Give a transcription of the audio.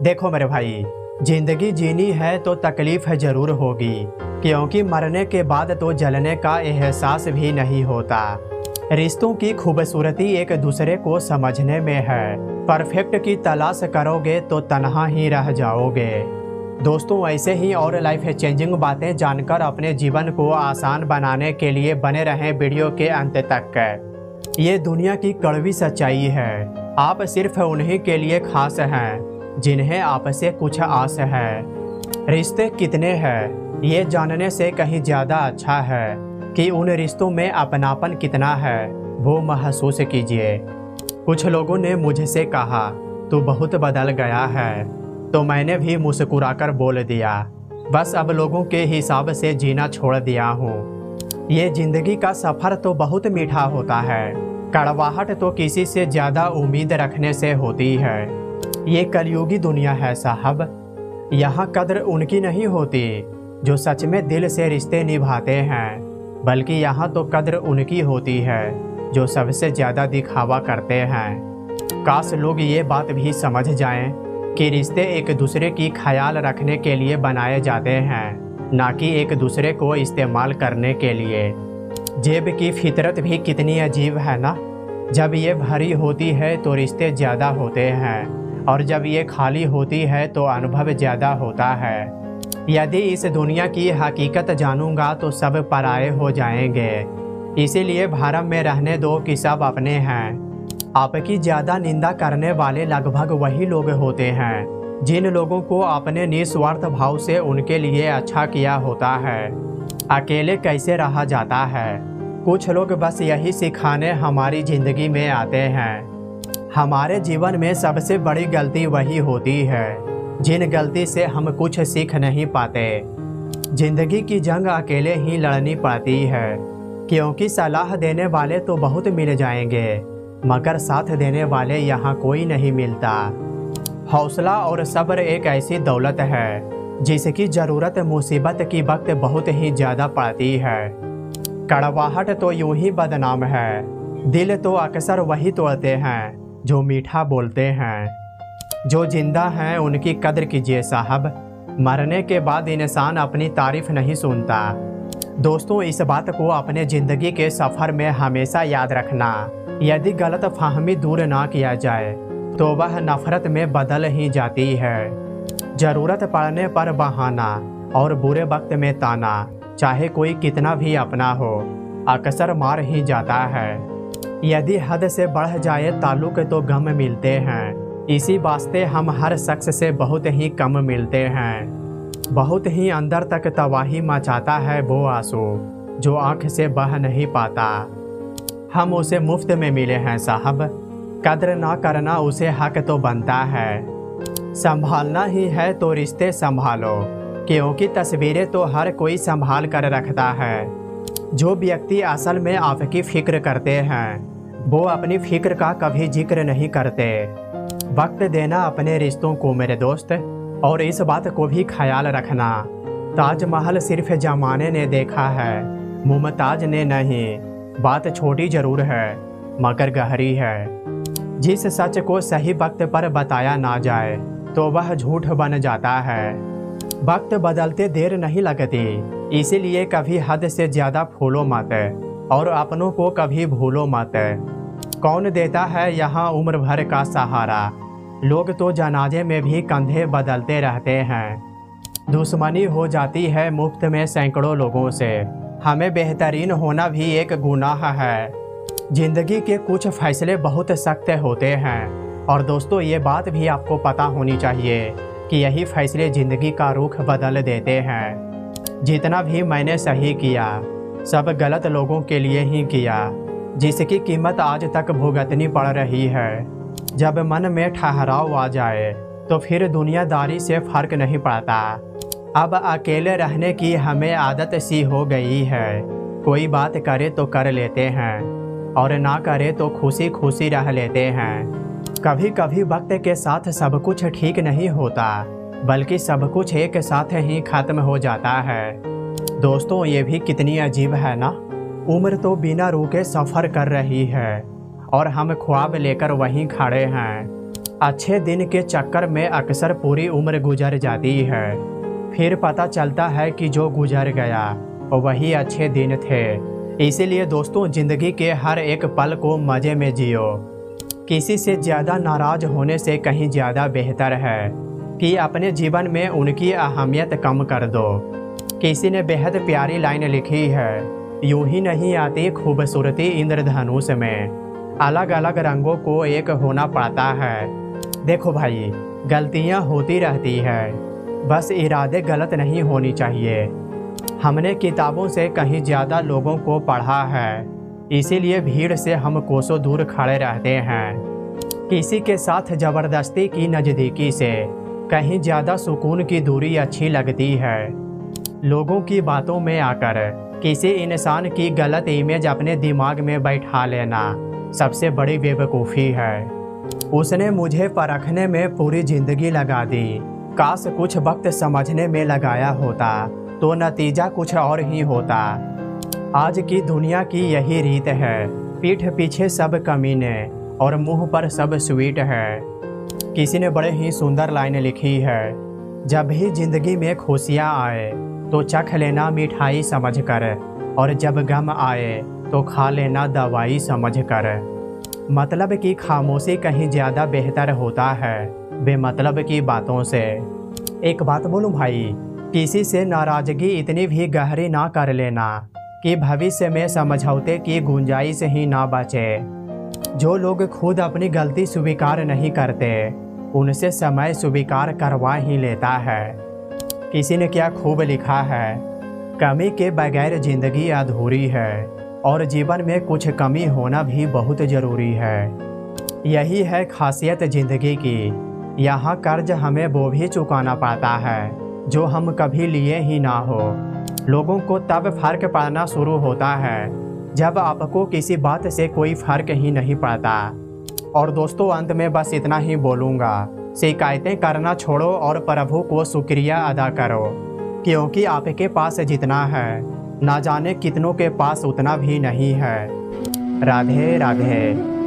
देखो मेरे भाई, जिंदगी जीनी है तो तकलीफ जरूर होगी, क्योंकि मरने के बाद तो जलने का एहसास भी नहीं होता। रिश्तों की खूबसूरती एक दूसरे को समझने में है। परफेक्ट की तलाश करोगे तो तन्हा ही रह जाओगे। दोस्तों, ऐसे ही और लाइफ चेंजिंग बातें जानकर अपने जीवन को आसान बनाने के लिए बने रहें वीडियो के अंत तक। ये दुनिया की कड़वी सच्चाई है। आप सिर्फ उन्हीं के लिए खास हैं जिन्हें आपसे कुछ आस है। रिश्ते कितने हैं ये जानने से कहीं ज़्यादा अच्छा है कि उन रिश्तों में अपनापन कितना है वो महसूस कीजिए। कुछ लोगों ने मुझसे कहा, तू बहुत बदल गया है, तो मैंने भी मुस्कुराकर बोल दिया, बस अब लोगों के हिसाब से जीना छोड़ दिया हूँ। ये जिंदगी का सफ़र तो बहुत मीठा होता है, कड़वाहट तो किसी से ज़्यादा उम्मीद रखने से होती है। ये कलयुगी दुनिया है साहब, यहाँ कद्र उनकी नहीं होती जो सच में दिल से रिश्ते निभाते हैं, बल्कि यहाँ तो कद्र उनकी होती है जो सबसे ज़्यादा दिखावा करते हैं। काश लोग ये बात भी समझ जाएं कि रिश्ते एक दूसरे की ख्याल रखने के लिए बनाए जाते हैं, ना कि एक दूसरे को इस्तेमाल करने के लिए। जेब की फितरत भी कितनी अजीब है ना। जब ये भरी होती है तो रिश्ते ज़्यादा होते हैं, और जब ये खाली होती है तो अनुभव ज़्यादा होता है। यदि इस दुनिया की हकीकत जानूंगा तो सब पराये हो जाएंगे। इसीलिए भरम में रहने दो कि सब अपने हैं। आपकी ज़्यादा निंदा करने वाले लगभग वही लोग होते हैं जिन लोगों को आपने निस्वार्थ भाव से उनके लिए अच्छा किया होता है। अकेले कैसे रहा जाता है। कुछ लोग बस यही सिखाने हमारी ज़िंदगी में आते हैं। हमारे जीवन में सबसे बड़ी गलती वही होती है जिन गलती से हम कुछ सीख नहीं पाते। जिंदगी की जंग अकेले ही लड़नी पड़ती है, क्योंकि सलाह देने वाले तो बहुत मिल जाएंगे, मगर साथ देने वाले यहाँ कोई नहीं मिलता। हौसला और सब्र एक ऐसी दौलत है जिसकी ज़रूरत मुसीबत की वक्त बहुत ही ज़्यादा पड़ती है। कड़वाहट तो यूं ही बदनाम है, दिल तो अक्सर वही तोड़ते हैं जो मीठा बोलते हैं। जो जिंदा हैं उनकी कद्र कीजिए साहब, मरने के बाद इंसान अपनी तारीफ नहीं सुनता। दोस्तों, इस बात को अपने ज़िंदगी के सफ़र में हमेशा याद रखना। यदि गलत फहमी दूर ना किया जाए तो वह नफ़रत में बदल ही जाती है। ज़रूरत पड़ने पर बहाना और बुरे वक्त में ताना, चाहे कोई कितना भी अपना हो, अक्सर मार ही जाता है। यदि हद से बढ़ जाए ताल्लुक तो गम मिलते हैं। इसी वास्ते हम हर शख्स से बहुत ही कम मिलते हैं। बहुत ही अंदर तक तबाही मचाता है वो आंसू जो आँख से बह नहीं पाता। हम उसे मुफ्त में मिले हैं साहब, कद्र ना करना उसे हक तो बनता है। संभालना ही है तो रिश्ते संभालो, क्योंकि तस्वीरें तो हर कोई संभाल कर रखता है। जो व्यक्ति असल में आपकी फ़िक्र करते हैं वो अपनी फ़िक्र का कभी जिक्र नहीं करते। वक्त देना अपने रिश्तों को मेरे दोस्त, और इस बात को भी ख्याल रखना, ताजमहल सिर्फ जमाने ने देखा है, मुमताज ने नहीं। बात छोटी जरूर है मगर गहरी है। जिस सच को सही वक्त पर बताया ना जाए तो वह झूठ बन जाता है। वक्त बदलते देर नहीं लगती, इसीलिए कभी हद से ज़्यादा फूलो मत, और अपनों को कभी भूलो मत। कौन देता है यहाँ उम्र भर का सहारा। लोग तो जनाजे में भी कंधे बदलते रहते हैं। दुश्मनी हो जाती है मुफ्त में सैकड़ों लोगों से। हमें बेहतरीन होना भी एक गुनाह है। जिंदगी के कुछ फैसले बहुत सख्त होते हैं, और दोस्तों ये बात भी आपको पता होनी चाहिए कि यही फैसले ज़िंदगी का रुख बदल देते हैं। जितना भी मैंने सही किया सब गलत लोगों के लिए ही किया, जिसकी कीमत आज तक भुगतनी पड़ रही है। जब मन में ठहराव आ जाए तो फिर दुनियादारी से फ़र्क नहीं पड़ता। अब अकेले रहने की हमें आदत सी हो गई है। कोई बात करे तो कर लेते हैं, और ना करे तो खुशी खुशी रह लेते हैं। कभी कभी वक्त के साथ सब कुछ ठीक नहीं होता, बल्कि सब कुछ एक साथ ही ख़त्म हो जाता है। दोस्तों, ये भी कितनी अजीब है ना। उम्र तो बिना रुके सफ़र कर रही है और हम ख्वाब लेकर वहीं खड़े हैं। अच्छे दिन के चक्कर में अक्सर पूरी उम्र गुजर जाती है, फिर पता चलता है कि जो गुजर गया वही अच्छे दिन थे। इसीलिए दोस्तों, ज़िंदगी के हर एक पल को मज़े में जियो। किसी से ज़्यादा नाराज़ होने से कहीं ज़्यादा बेहतर है कि अपने जीवन में उनकी अहमियत कम कर दो। किसी ने बेहद प्यारी लाइन लिखी है, यूं ही नहीं आती खूबसूरती इंद्रधनुष में, अलग अलग रंगों को एक होना पड़ता है। देखो भाई, गलतियां होती रहती है, बस इरादे गलत नहीं होनी चाहिए। हमने किताबों से कहीं ज़्यादा लोगों को पढ़ा है, इसीलिए भीड़ से हम कोसों दूर खड़े रहते हैं। किसी के साथ ज़बरदस्ती की नज़दीकी से कहीं ज़्यादा सुकून की दूरी अच्छी लगती है। लोगों की बातों में आकर किसी इंसान की गलत इमेज अपने दिमाग में बैठा लेना सबसे बड़ी बेवकूफ़ी है। उसने मुझे परखने में पूरी ज़िंदगी लगा दी, काश कुछ वक्त समझने में लगाया होता तो नतीजा कुछ और ही होता। आज की दुनिया की यही रीत है, पीठ पीछे सब कमीने और मुंह पर सब स्वीट है। किसी ने बड़े ही सुंदर लाइन लिखी है, जब भी जिंदगी में खुशियाँ आए तो चख लेना मिठाई समझकर, और जब गम आए तो खा लेना दवाई समझकर। मतलब की खामोशी कहीं ज़्यादा बेहतर होता है बेमतलब की बातों से। एक बात बोलूं भाई, किसी से नाराज़गी इतनी भी गहरी ना कर लेना कि भविष्य में समझौते की गुंजाइश ही ना बचे। जो लोग खुद अपनी गलती स्वीकार नहीं करते, उनसे समय स्वीकार करवा ही लेता है। किसी ने क्या खूब लिखा है, कमी के बगैर जिंदगी अधूरी है और जीवन में कुछ कमी होना भी बहुत ज़रूरी है। यही है खासियत ज़िंदगी की, यहाँ कर्ज हमें वो भी चुकाना पड़ता है जो हम कभी लिए ही ना हो। लोगों को तब फर्क पड़ना शुरू होता है जब आपको किसी बात से कोई फर्क ही नहीं पड़ता। और दोस्तों, अंत में बस इतना ही बोलूँगा, शिकायतें करना छोड़ो और प्रभु को शुक्रिया अदा करो, क्योंकि आपके पास जितना है ना जाने कितनों के पास उतना भी नहीं है। राधे राधे।